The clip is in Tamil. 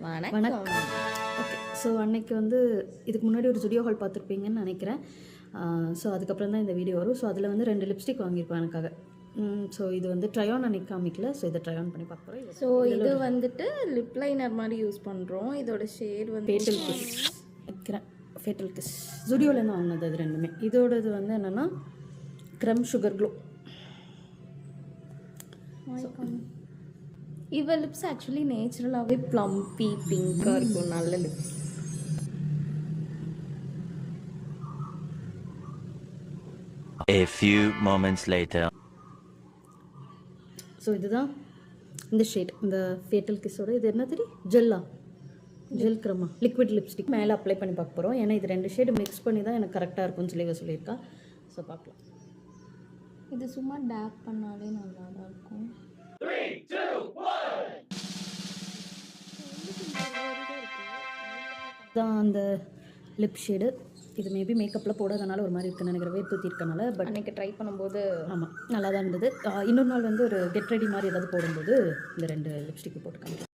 வணக்கம். ஓகே, ஸோ அன்னைக்கு வந்து இதுக்கு முன்னாடி ஒரு ஸ்டுடியோ ஹால் பார்த்துருப்பீங்கன்னு நினைக்கிறேன். ஸோ அதுக்கப்புறம் தான் இந்த வீடியோ வரும். ஸோ அதில் வந்து 2 லிப்ஸ்டிக் வாங்கியிருப்பேன் எனக்காக. ஸோ இது வந்து ட்ரையான் அன்னைக்கு காமிக்கல. ஸோ இதை ட்ரையான் பண்ணி பார்க்க போகிறோம். ஸோ இது வந்துட்டு லிப் லைனர் மாதிரி யூஸ் பண்ணுறோம். இதோட ஷேட் வந்து ஃபேட்டல் கிஸ் வைக்கிறேன். ஃபேட்டல் கிஸ் ஸ்டுடியோலேருந்து வாங்கினது அது ரெண்டுமே. இதோடது வந்து என்னென்னா க்ரம் சுகர் க்ளோ. இவ லிப்ஸ் ஆக்சுவலி நேச்சுரலாகவே ப்ளம்பி பிங்காக இருக்கும். நல்ல lips. A few moments later. So இதுதான் இந்த ஷேட், இந்த ஃபேட்டல் கிஸ்ஸோட. இது என்ன தெரியும், ஜெல் க்ரமா லிக்விட் லிப்ஸ்டிக் மேலே அப்ளை பண்ணி பார்க்க போகிறோம். ஏன்னா இது 2 ஷேடு மிக்ஸ் பண்ணி தான் எனக்கு கரெக்டாக இருக்கும்னு சொல்லி சொல்லியிருக்கா. ஸோ பார்க்கலாம். இது சும்மா டேப் பண்ணாலே நல்லா தான் இருக்கும். 3, 2, 1. தான் அந்த லிப் ஷேடு. இது மேபி மேக்கப்பில் போடாதனால ஒரு மாதிரி இருக்குன்னு நினைக்கிற, வேர் தூத்தி இருக்கனால. பட் அன்றைக்கி ட்ரை பண்ணும்போது ஆமாம் நல்லா தான் இருந்தது. இன்னொரு நாள் வந்து ஒரு கெட் ரெடி மாதிரி ஏதாவது போடும்போது இந்த 2 லிப்ஸ்டிக்கு போட்டு காமிக்கிறேன்.